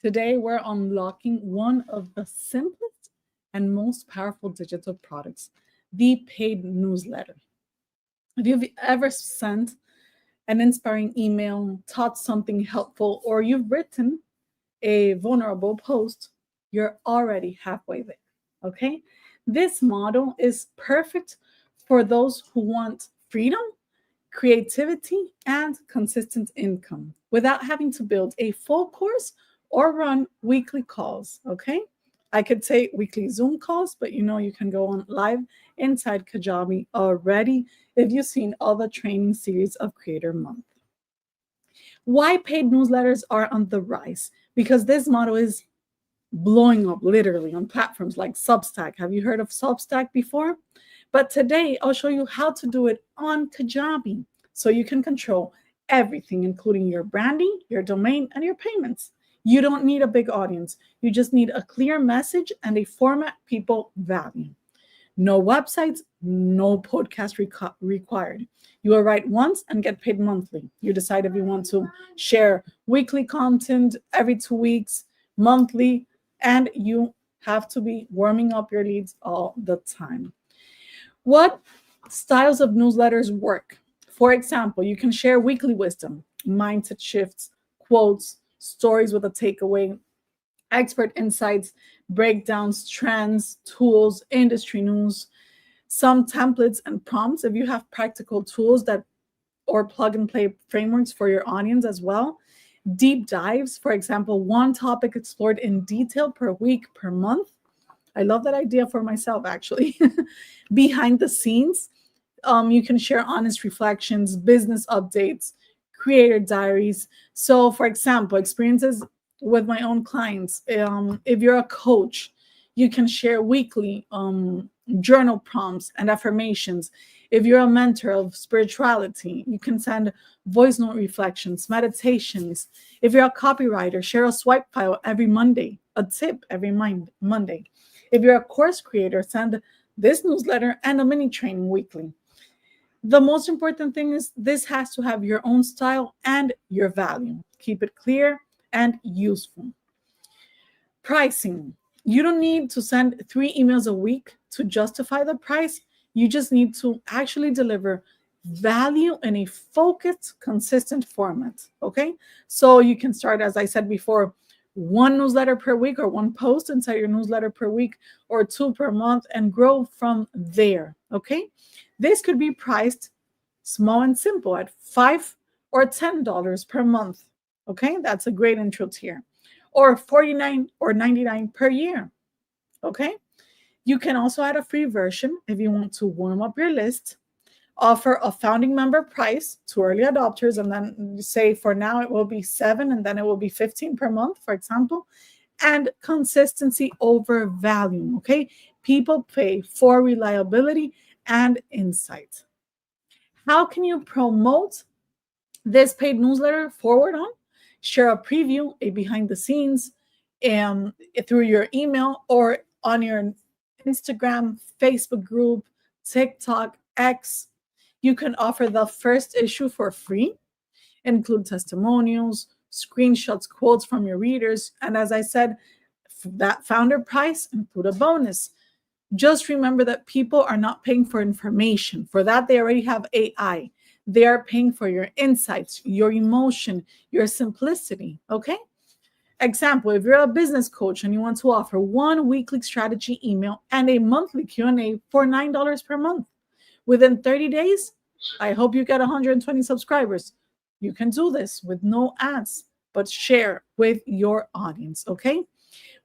Today, we're unlocking one of the simplest and most powerful digital products, the paid newsletter. If you've ever sent an inspiring email, taught something helpful, or you've written a vulnerable post, you're already halfway there. Okay? This model is perfect for those who want freedom, creativity, and consistent income without having to build a full course or run weekly calls. Okay? I could say weekly Zoom calls, but you can go on live inside Kajabi already if you've seen all the training series of Creator Month. Why paid newsletters are on the rise? Because this model is blowing up literally on platforms like Substack. Have you heard of Substack before? But today I'll show you how to do it on Kajabi so you can control everything, including your branding, your domain, and your payments. You don't need a big audience. You just need a clear message and a format people value. No websites, no podcast required. You will write once and get paid monthly. You decide if you want to share weekly content every 2 weeks, monthly, and you have to be warming up your leads all the time. What styles of newsletters work? For example, you can share weekly wisdom, mindset shifts, quotes, stories with a takeaway, expert insights, breakdowns, trends, tools, industry news, some templates and prompts if you have practical tools that or plug and play frameworks for your audience as well. Deep dives, for example, one topic explored in detail per week, per month. I love that idea for myself, actually. Behind the scenes, you can share honest reflections, business updates, creator diaries. So, for example, experiences with my own clients. If you're a coach, you can share weekly journal prompts and affirmations. If you're a mentor of spirituality, you can send voice note reflections, meditations. If you're a copywriter, share a swipe file every Monday, a tip every Monday. If you're a course creator, send this newsletter and a mini training weekly. The most important thing is this has to have your own style and your value. Keep it clear and useful. Pricing. You don't need to send 3 emails a week to justify the price. You just need to actually deliver value in a focused, consistent format. Okay. So you can start, as I said before, one newsletter per week or one post inside your newsletter per week or two per month and grow from there. Okay. This could be priced small and simple at $5 or $10 per month. Okay. That's a great intro tier. Or $49 or $99 per year. Okay. You can also add a free version if you want to warm up your list, offer a founding member price to early adopters, and then say for now it will be $7 and then it will be $15 per month, for example, and consistency over value. Okay. People pay for reliability and insight. How can you promote this paid newsletter forward on? Share a preview, a behind the scenes, through your email or on your Instagram, Facebook group, TikTok, X. You can offer the first issue for free, include testimonials, screenshots, quotes from your readers. And as I said, that founder price include a bonus. Just remember that people are not paying for information. For that, they already have AI. They are paying for your insights, your emotion, your simplicity. Okay. Example, if you're a business coach and you want to offer one weekly strategy email and a monthly Q&A for $9 per month, within 30 days, I hope you get 120 subscribers. You can do this with no ads, but share with your audience, okay?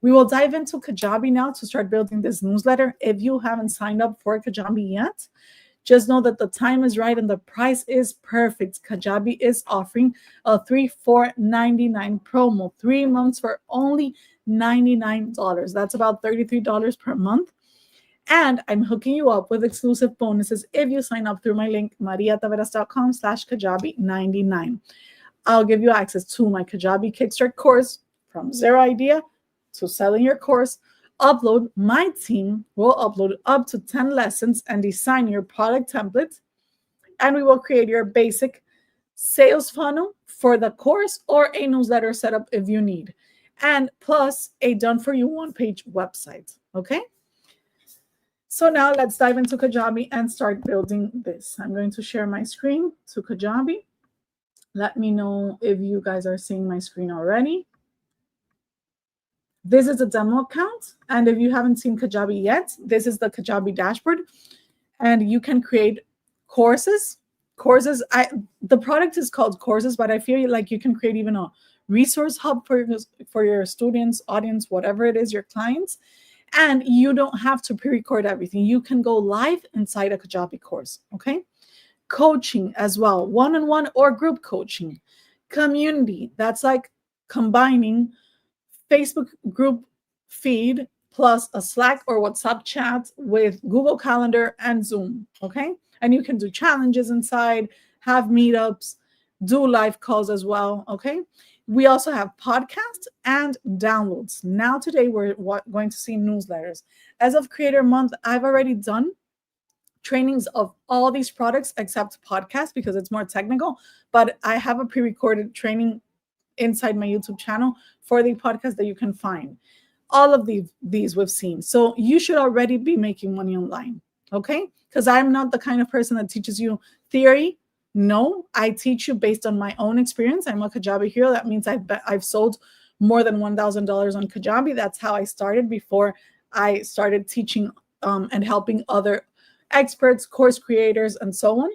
We will dive into Kajabi now to start building this newsletter. If you haven't signed up for Kajabi yet, just know that the time is right and the price is perfect. Kajabi is offering a 3-4-99 promo, 3 months for only $99. That's about $33 per month. And I'm hooking you up with exclusive bonuses if you sign up through my link, mariataveras.com/Kajabi99. I'll give you access to my Kajabi Kickstart course from zero idea to selling your course. My team will upload up to 10 lessons and design your product template. And we will create your basic sales funnel for the course or a newsletter setup if you need. and plus a done-for-you one-page website, okay? So now let's dive into Kajabi and start building this. I'm going to share my screen to Kajabi. Let me know if you guys are seeing my screen already. This is a demo account. And if you haven't seen Kajabi yet, this is the Kajabi dashboard. And you can create courses. The product is called courses, but I feel like you can create even a resource hub for your students, audience, whatever it is, your clients. And you don't have to pre-record everything. You can go live inside a Kajabi course, okay? Coaching as well, one-on-one or group coaching. Community, that's like combining Facebook group feed plus a Slack or WhatsApp chat with Google Calendar and Zoom, okay? And you can do challenges inside, have meetups, do live calls as well, okay? We also have podcasts and downloads. Now today we're going to see newsletters. As of Creator Month, I've already done trainings of all these products except podcasts because it's more technical, but I have a pre-recorded training inside my YouTube channel for the podcast that you can find. All of these we've seen. So you should already be making money online, okay? Because I'm not the kind of person that teaches you theory. No, I teach you based on my own experience. I'm a Kajabi hero. That means I've sold more than $1,000 on Kajabi. That's how I started before I started teaching and helping other experts, course creators, and so on.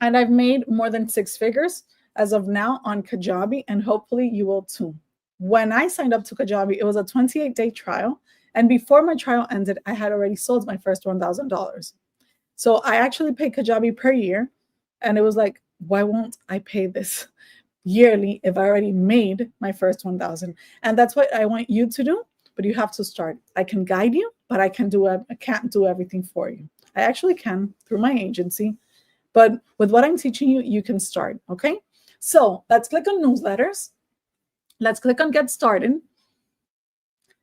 And I've made more than 6 figures as of now on Kajabi, and hopefully you will too. When I signed up to Kajabi, it was a 28-day trial. And before my trial ended, I had already sold my first $1,000. So I actually pay Kajabi per year. And it was like, why won't I pay this yearly if I already made my first 1,000? And that's what I want you to do. But you have to start. I can guide you, but I can't do everything for you. I actually can through my agency. But with what I'm teaching you, you can start, okay? So let's click on newsletters. Let's click on get started.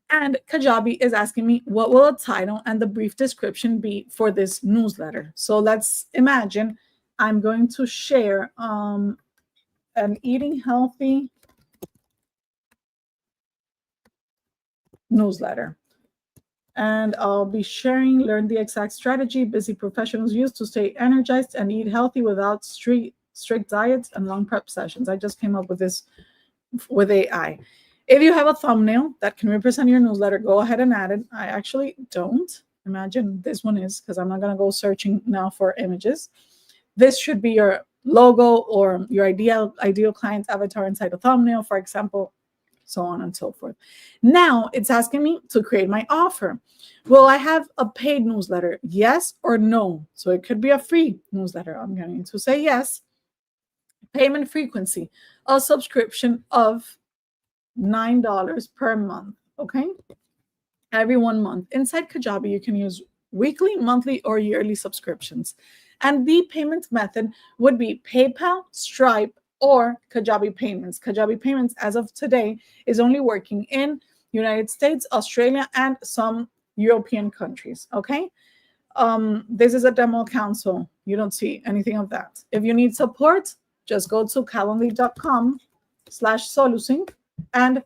And Kajabi is asking me, what will a title and the brief description be for this newsletter? So let's imagine I'm going to share an eating healthy newsletter. And I'll be sharing, learn the exact strategy busy professionals use to stay energized and eat healthy without strict diets and long prep sessions. I just came up with this with AI. If you have a thumbnail that can represent your newsletter, go ahead and add it. I actually don't. Imagine this one is, because I'm not going to go searching now for images. This should be your logo or your ideal client avatar inside a thumbnail, for example, so on and so forth. Now it's asking me to create my offer. Will I have a paid newsletter? Yes or no? So it could be a free newsletter. I'm going to say yes. Payment frequency, a subscription of $9 per month, okay? Every 1 month. Inside Kajabi, you can use weekly, monthly, or yearly subscriptions. And the payment method would be PayPal, Stripe, or Kajabi Payments. Kajabi Payments, as of today, is only working in United States, Australia, and some European countries, okay? This is a demo account, so you don't see anything of that. If you need support, just go to calendly.com/solusync and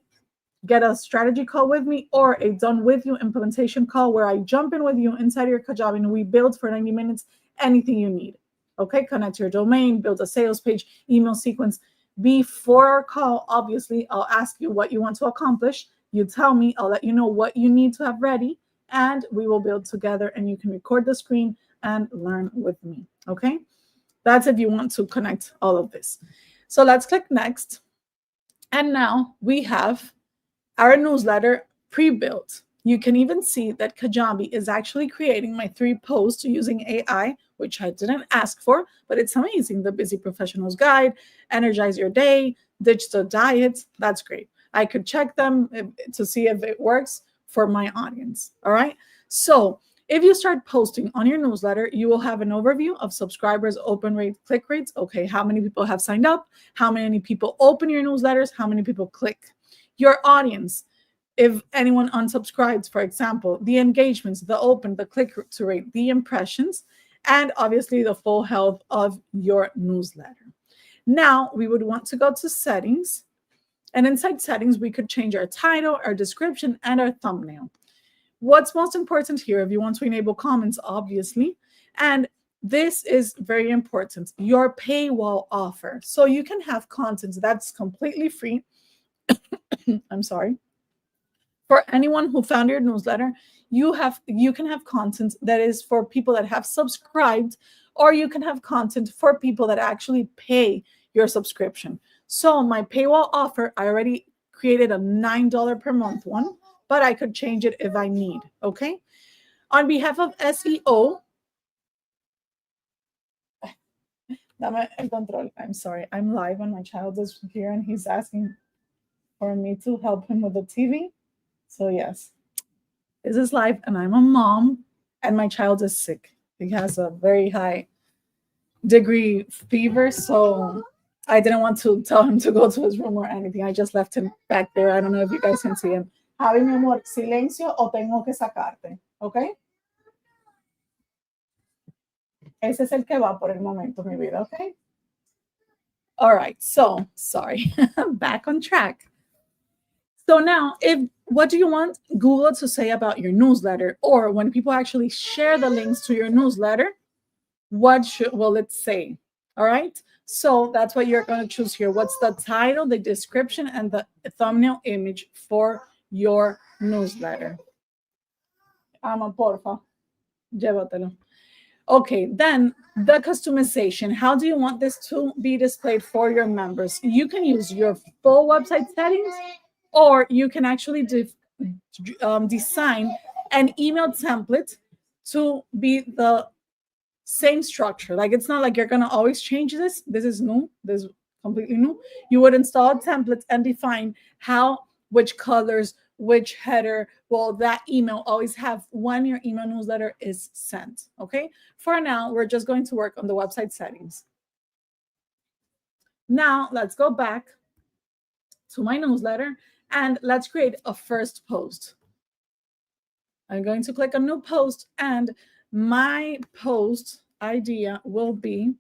get a strategy call with me or a done with you implementation call where I jump in with you inside your Kajabi and we build for 90 minutes anything you need. Okay, connect your domain, build a sales page, email sequence. Before our call, obviously, I'll ask you what you want to accomplish. You tell me, I'll let you know what you need to have ready, and we will build together and you can record the screen and learn with me. Okay, that's if you want to connect all of this. So let's click next. And now we have our newsletter pre-built. You can even see that Kajabi is actually creating my 3 posts using AI, which I didn't ask for, but it's amazing. The Busy Professionals Guide, Energize Your Day, Digital Diets. That's great. I could check them to see if it works for my audience. All right. So if you start posting on your newsletter, you will have an overview of subscribers, open rate, click rates. Okay, how many people have signed up? How many people open your newsletters? How many people click? Your audience, if anyone unsubscribes, for example, the engagements, the open, the click-through rate, the impressions, and obviously the full health of your newsletter. Now, we would want to go to settings And inside settings, we could change our title, our description, and our thumbnail. What's most important here, if you want to enable comments, obviously, and this is very important, your paywall offer. So you can have content that's completely free. I'm sorry. For anyone who found your newsletter, you can have content that is for people that have subscribed, or you can have content for people that actually pay your subscription. So my paywall offer, I already created a $9 per month one, but I could change it if I need, okay? On behalf of SEO, dame el control. I'm sorry, I'm live and my child is here and he's asking for me to help him with the TV. So yes, this is live and I'm a mom and my child is sick. He has a very high degree fever, so I didn't want to tell him to go to his room or anything. I just left him back there. I don't know if you guys can see him. Javi, mi amor, silencio o tengo que sacarte, ¿ok? Ese es el que va por el momento, mi vida, ¿ok? All right, so sorry, back on track. So now, what do you want Google to say about your newsletter? Or when people actually share the links to your newsletter, what will it say? All right, so that's what you're going to choose here. What's the title, the description, and the thumbnail image for your newsletter? Ama, porfa, llévatelo. Okay, then the customization. How do you want this to be displayed for your members? You can use your full website settings, or you can actually design an email template to be the same structure. Like, it's not like you're going to always change this. This is new. This is completely new. You would install a template and define which colors, which header will that email always have when your email newsletter is sent. Okay. For now, we're just going to work on the website settings. Now let's go back to my newsletter and let's create a first post. I'm going to click on new post, and my post idea will be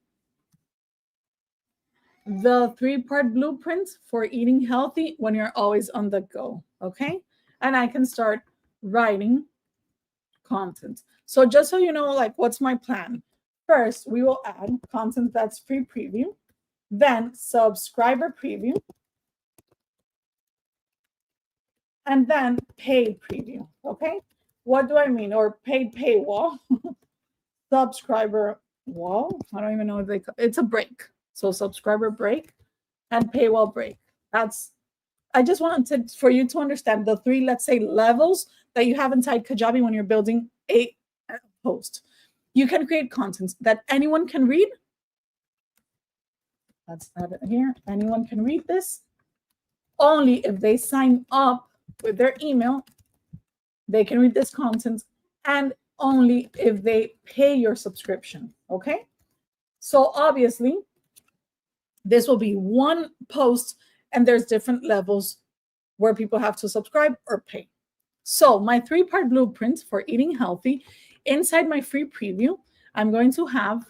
the 3-part blueprint for eating healthy when you're always on the go. Okay. And I can start writing content. So just so you know, like, what's my plan? First, we will add content that's free preview, then subscriber preview, and then paid preview. Okay. What do I mean? Or paid paywall, subscriber wall. I don't even know what it's a break. So subscriber break and paywall break. I just wanted for you to understand the 3, let's say, levels that you have inside Kajabi when you're building a post. You can create content that anyone can read. Let's add it here. Anyone can read this. Only if they sign up with their email, they can read this content, and only if they pay your subscription. Okay. So obviously, this will be one post, and there's different levels where people have to subscribe or pay. So my 3-part blueprint for eating healthy, inside my free preview, I'm going to have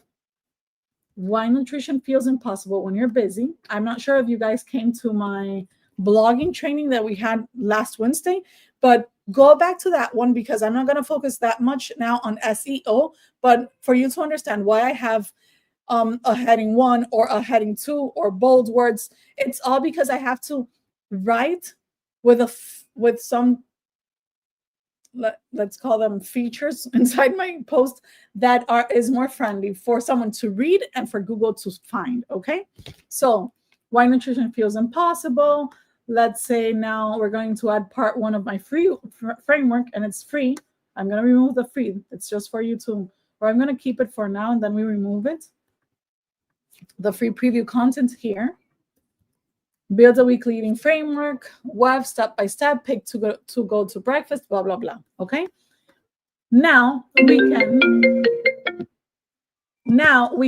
why nutrition feels impossible when you're busy. I'm not sure if you guys came to my blogging training that we had last Wednesday, but go back to that one because I'm not going to focus that much now on SEO, but for you to understand why I have a heading 1 or a heading 2 or bold words, it's all because I have to write with some, let's call them features inside my post that is more friendly for someone to read and for Google to find. Okay, so why nutrition feels impossible. Let's say now we're going to add part 1 of my free framework, and it's free. I'm going to remove the free. It's just for you to, or I'm going to keep it for now and then we remove it. The free preview content here. Build a weekly eating framework, web step-by-step, pick to go to breakfast, blah, blah, blah. Okay. Now we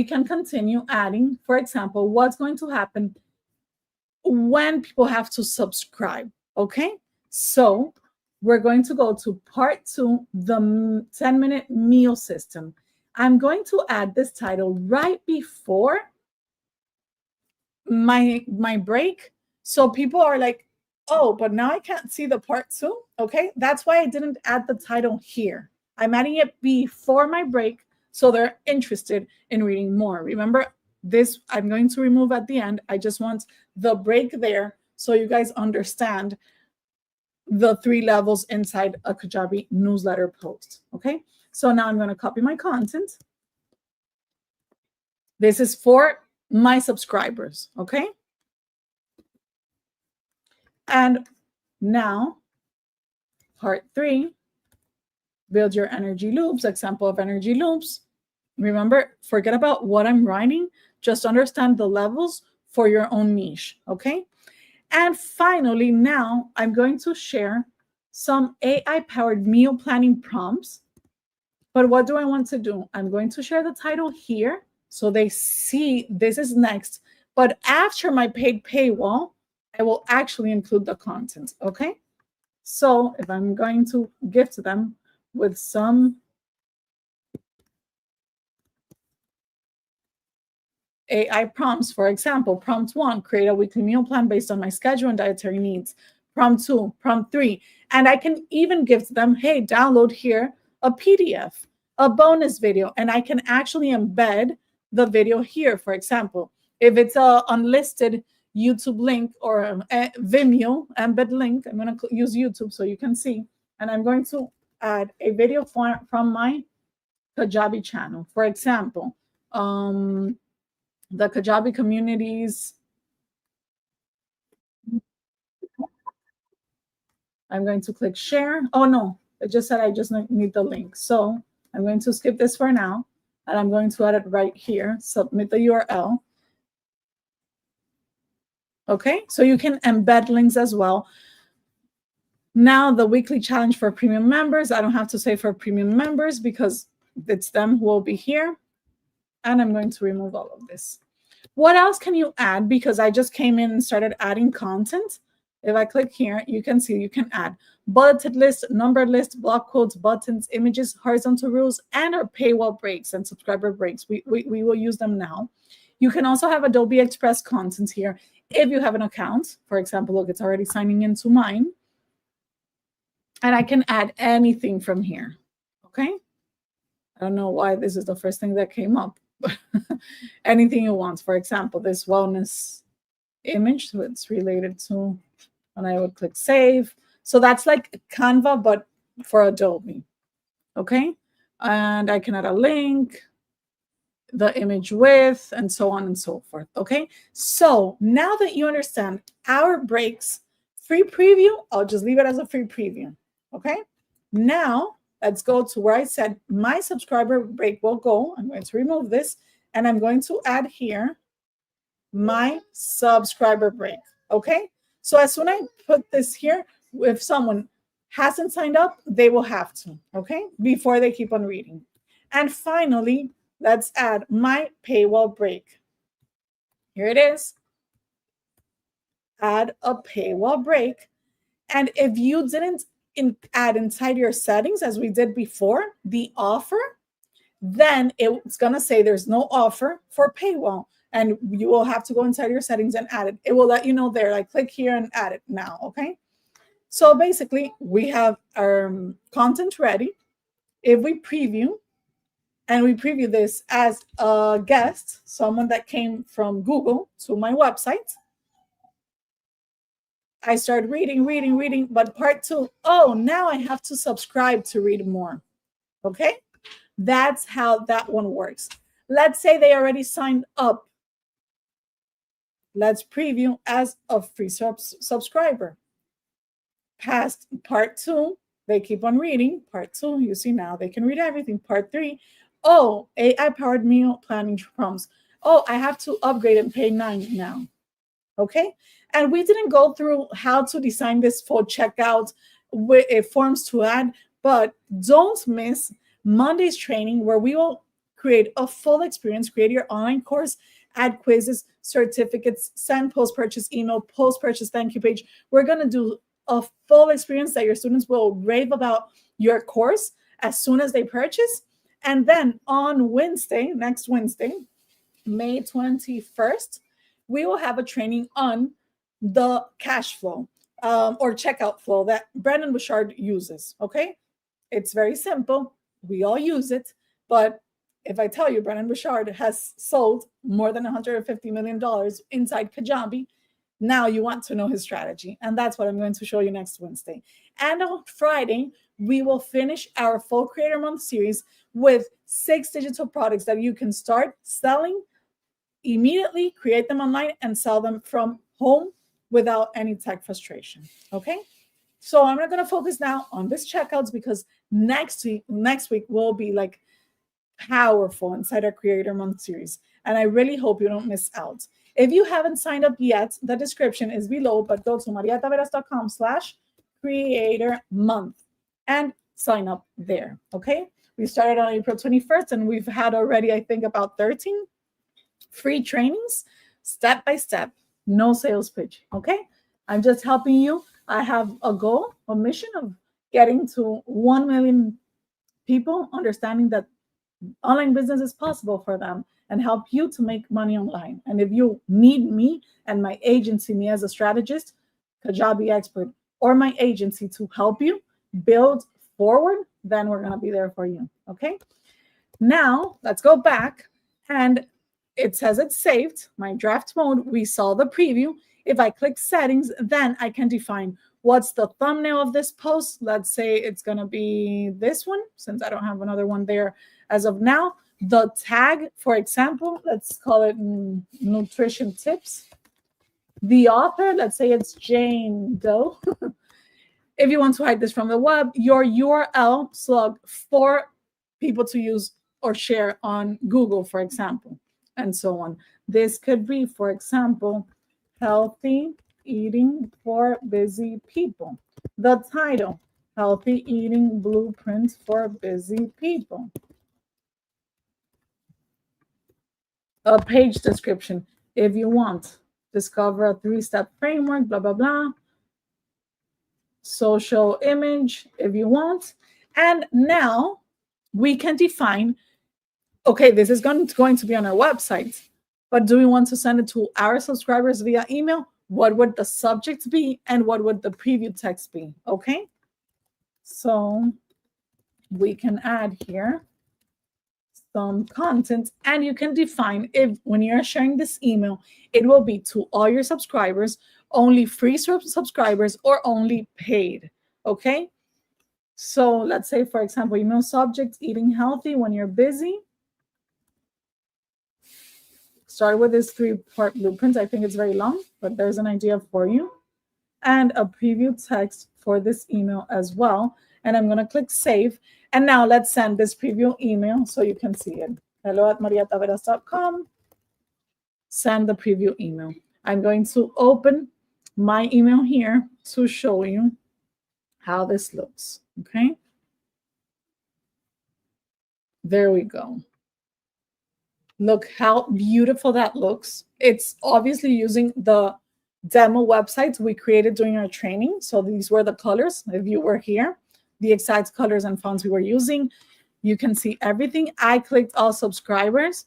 can continue adding, for example, what's going to happen when people have to subscribe. Okay. So we're going to go to part 2, the 10-minute meal system. I'm going to add this title right before my break, so people are like, Oh, but now I can't see the part 2. Okay, that's why I didn't add the title here. I'm adding it before my break so they're interested in reading more. Remember, this I'm going to remove at the end. I just want the break there so you guys understand the 3 levels inside a Kajabi newsletter post. Okay, so now I'm going to copy my content. This is for my subscribers. Okay, and now part 3, build your energy loops, example of energy loops. Remember, forget about what I'm writing, just understand the levels for your own niche, okay? And finally, now I'm going to share some AI-powered meal planning prompts. But what do I want to do? I'm going to share the title here so they see this is next. But after my paid paywall, I will actually include the content, okay? So if I'm going to gift them with some AI prompts, for example, prompt 1, create a weekly meal plan based on my schedule and dietary needs. Prompt 2, prompt 3, and I can even give them, hey, download here a PDF, a bonus video, and I can actually embed the video here. For example, if it's a unlisted YouTube link or a Vimeo embed link, I'm going to use YouTube so you can see, and I'm going to add a video from my Kajabi channel. For example, the Kajabi communities. I'm going to click share. Oh no, it just said I just need the link. So I'm going to skip this for now and I'm going to add it right here, submit the URL. Okay, so you can embed links as well. Now the weekly challenge for premium members. I don't have to say for premium members because it's them who will be here. And I'm going to remove all of this. What else can you add? Because I just came in and started adding content. If I click here, you can see you can add bulleted list, numbered list, block quotes, buttons, images, horizontal rules, and our paywall breaks and subscriber breaks. We will use them now. You can also have Adobe Express content here if you have an account. For example, look, it's already signing into mine. And I can add anything from here. Okay. I don't know why this is the first thing that came up. Anything you want. For example, this wellness image, so it's related to, and I would click save. So that's like Canva, but for Adobe. Okay. And I can add a link, the image width, and so on and so forth. Okay. So now that you understand our breaks, free preview, I'll just leave it as a free preview. Okay. Now let's go to where I said my subscriber break will go. I'm going to remove this and I'm going to add here my subscriber break. Okay. So as soon as I put this here, if someone hasn't signed up, they will have to, okay, before they keep on reading. And finally, let's add my paywall break. Here it is. Add a paywall break. And if you didn't add inside your settings, as we did before, the offer, then it's going to say there's no offer for paywall. And you will have to go inside your settings and add it. It will let you know there, like click here and add it now, okay? So basically, we have our content ready. If we preview, and we preview this as a guest, someone that came from Google to my website, I start reading, but part 2, oh, now I have to subscribe to read more, okay? That's how that one works. Let's say they already signed up. Let's preview as a free subscriber. Past part 2, they keep on reading. Part 2, you see now they can read everything. Part 3, oh, AI-powered meal planning prompts. Oh, I have to upgrade and pay $9 now. Okay, and we didn't go through how to design this for checkout with forms to add, but don't miss Monday's training where we will create a full experience, create your online course, add quizzes, certificates, send post-purchase email, post-purchase thank you page. We're going to do a full experience that your students will rave about your course as soon as they purchase. And then on Wednesday, next Wednesday, May 21st, we will have a training on the cash flow. or checkout flow that Brandon Bouchard uses. Okay, it's very simple. We all use it, but if I tell you Brandon Bouchard has sold more than $150 million inside Kajabi, now you want to know his strategy. And that's what I'm going to show you next Wednesday. And on Friday, we will finish our full Creator Month series with 6 digital products that you can start selling immediately, create them online, and sell them from home without any tech frustration. Okay? So I'm not going to focus now on this checkouts because next week will be like powerful inside our Creator Month series. And I really hope you don't miss out. If you haven't signed up yet, the description is below, but go to mariataveras.com/creator month and sign up there. Okay. We started on April 21st and we've had already, I think, about 13 free trainings, step by step, no sales pitch. Okay. I'm just helping you. I have a goal, a mission of getting to 1 million people understanding that online business is possible for them and help you to make money online. And if you need me and my agency, me as a strategist, Kajabi expert, or my agency to help you build forward, then we're going to be there for you. Okay. Now let's go back, and it says it's saved. My draft mode, we saw the preview. If I click settings, then I can define what's the thumbnail of this post. Let's say it's going to be this one, since I don't have another one there as of now. The tag, for example, let's call it nutrition tips. The author, let's say it's Jane Doe. If you want to hide this from the web, your URL slug for people to use or share on Google, for example, and so on. This could be, for example, healthy eating for busy people. The title, Healthy Eating Blueprints for Busy People. A page description, if you want. Discover a 3-step framework, blah, blah, blah. Social image, if you want. And now we can define, okay, this is going to be on our website, but do we want to send it to our subscribers via email? What would the subject be and what would the preview text be? Okay, so we can add here some content, and you can define if when you're sharing this email, it will be to all your subscribers, only free subscribers, or only paid. Okay, so let's say, for example, email subject, eating healthy when you're busy. Start with this 3-part blueprint. I think it's very long, but there's an idea for you. And a preview text for this email as well. And I'm going to click save. And now let's send this preview email so you can see it. hello@mariataveras.com. Send the preview email. I'm going to open my email here to show you how this looks. Okay. There we go. Look how beautiful that looks. It's obviously using the demo websites we created during our training. So these were the colors. If you were here, the exact colors and fonts we were using. You can see everything. I clicked all subscribers.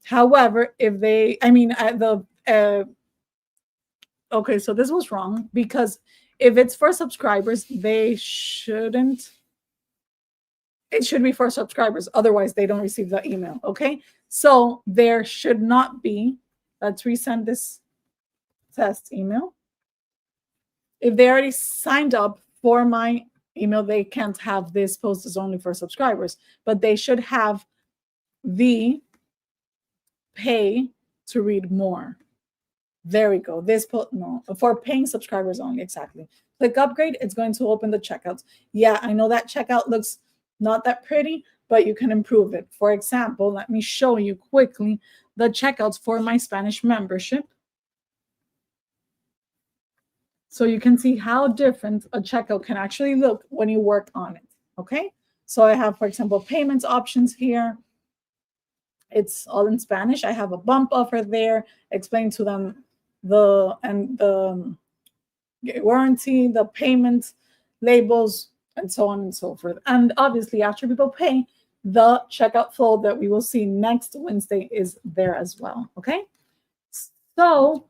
However, if they, okay, so this was wrong because if it's for subscribers, it should be for subscribers. Otherwise, they don't receive the email. Okay, so there should not be, let's resend this test email. If they already signed up for my email, they can't have this post is only for subscribers, but they should have the pay to read more. There we go. This post, no, for paying subscribers only. Exactly. Click upgrade. It's going to open the checkouts. Yeah, I know that checkout looks not that pretty, but you can improve it. For example, let me show you quickly the checkouts for my Spanish membership. So you can see how different a checkout can actually look when you work on it. Okay. So I have, for example, payments options here. It's all in Spanish. I have a bump offer there. Explain to them the warranty, the payment labels, and so on and so forth. And obviously, after people pay, the checkout flow that we will see next Wednesday is there as well. Okay. So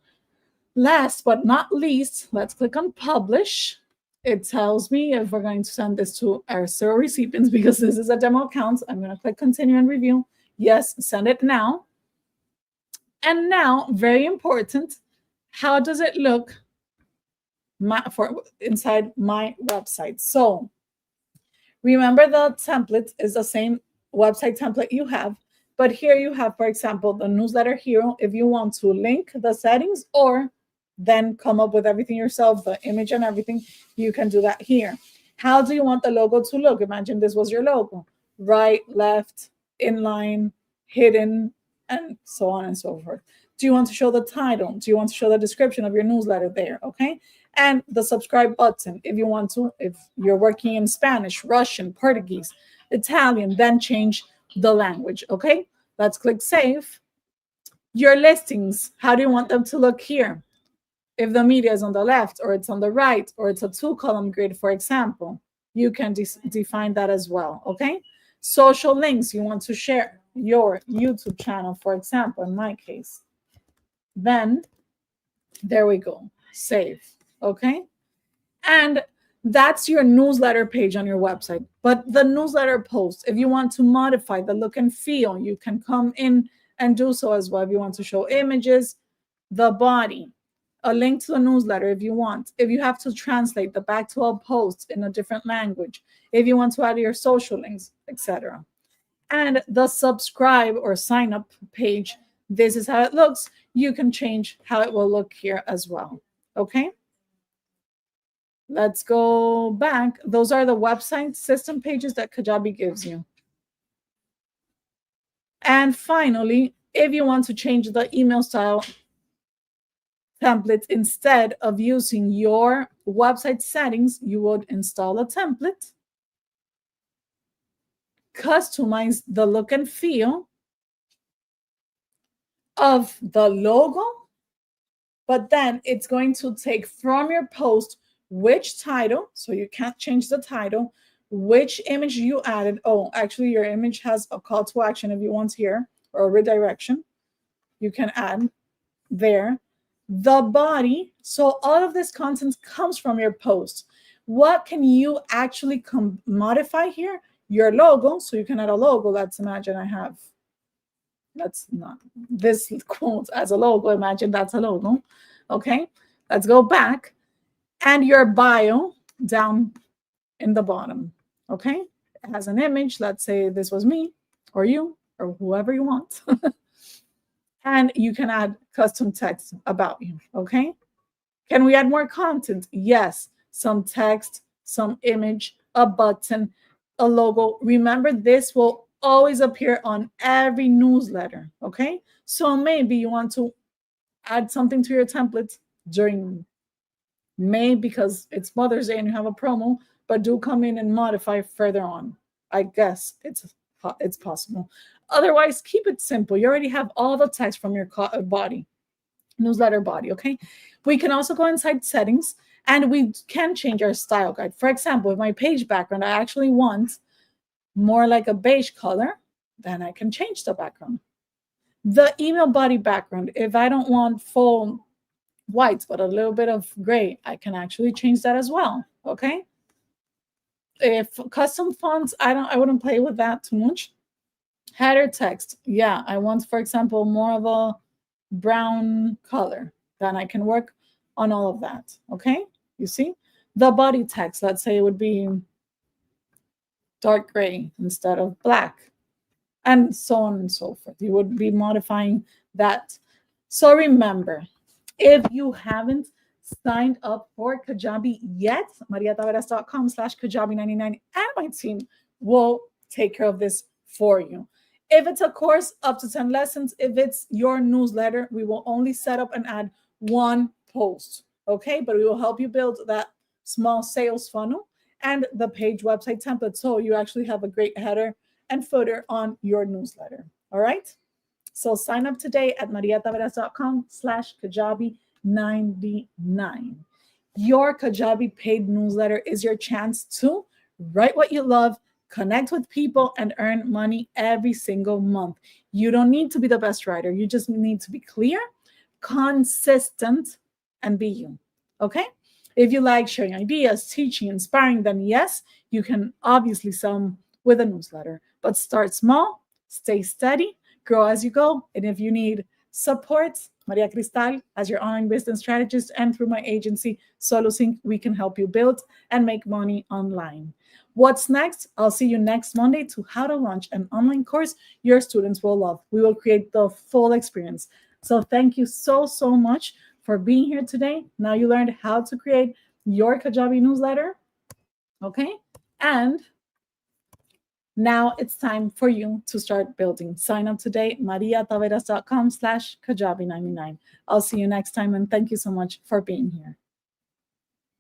Last but not least, let's click on publish. It tells me if we're going to send this to our zero recipients because this is a demo account. I'm going to click continue and review. Yes, send it now. And now, very important, how does it look inside my website? So remember, the template is the same website template you have, but here you have, for example, the newsletter hero. If you want to link the settings or then come up with everything yourself, the image and everything, you can do that here. How do you want the logo to look? Imagine this was your logo: right, left, inline, hidden, and so on and so forth. Do you want to show the title? Do you want to show the description of your newsletter there? Okay. And the subscribe button, if you want to, if you're working in Spanish, Russian, Portuguese, Italian, then change the language. Okay. Let's click save. Your listings, how do you want them to look here? If the media is on the left or it's on the right or it's a 2-column grid, for example, you can define that as well. Okay. Social links, you want to share your YouTube channel, for example, in my case. Then there we go. Save. Okay. And that's your newsletter page on your website. But the newsletter post, if you want to modify the look and feel, you can come in and do so as well. If you want to show images, the body, a link to the newsletter if you want. If you have to translate the back to a post in a different language, if you want to add your social links, etc. And the subscribe or sign up page, this is how it looks. You can change how it will look here as well. Okay. Let's go back. Those are the website system pages that Kajabi gives you. And finally, if you want to change the email style template, instead of using your website settings, you would install a template, customize the look and feel of the logo, but then it's going to take from your post which title, so you can't change the title, which image you added. Oh, actually, your image has a call to action if you want here, or a redirection. You can add there. The body, so all of this content comes from your post. What can you actually modify here? Your logo, so you can add a logo. Let's imagine I have, that's not this quote as a logo. Imagine that's a logo. Okay, let's go back. And your bio down in the bottom. Okay, it has an image. Let's say this was me or you or whoever you want. And you can add custom text about you. Okay, can we add more content? Yes, some text, some image, a button, a logo. Remember, this will always appear on every newsletter. Okay, so maybe you want to add something to your template during May because it's Mother's Day and you have a promo, but do come in and modify further on. I guess it's possible. Otherwise, keep it simple. You already have all the text from your body, newsletter body. Okay, we can also go inside settings and we can change our style guide. For example, with my page background, I actually want more like a beige color, then I can change the background. The email body background, if I don't want full white but a little bit of gray, I can actually change that as well. Okay, if custom fonts, I wouldn't play with that too much. Header text, yeah, I want, for example, more of a brown color, then I can work on all of that. Okay, you see, the body text, let's say it would be dark gray instead of black, and so on and so forth. You would be modifying that. So remember, if you haven't signed up for Kajabi yet, mariataveras.com/Kajabi99, and my team will take care of this for you. If it's a course, up to 10 lessons. If it's your newsletter, we will only set up and add one post, okay? But we will help you build that small sales funnel and the page website template, so you actually have a great header and footer on your newsletter, all right? So sign up today at mariataveras.com/Kajabi99. Your Kajabi paid newsletter is your chance to write what you love, connect with people, and earn money every single month. You don't need to be the best writer. You just need to be clear, consistent, and be you. Okay? If you like sharing ideas, teaching, inspiring, then yes, you can obviously sell with a newsletter. But start small, stay steady, grow as you go. And if you need support, Maria Cristal, as your online business strategist, and through my agency, SoloSync, we can help you build and make money online. What's next? I'll see you next Monday to how to launch an online course your students will love. We will create the full experience. So thank you so, so much for being here today. Now you learned how to create your Kajabi newsletter. Okay? And now it's time for you to start building. Sign up today, mariataveras.com/Kajabi99. I'll see you next time, and thank you so much for being here.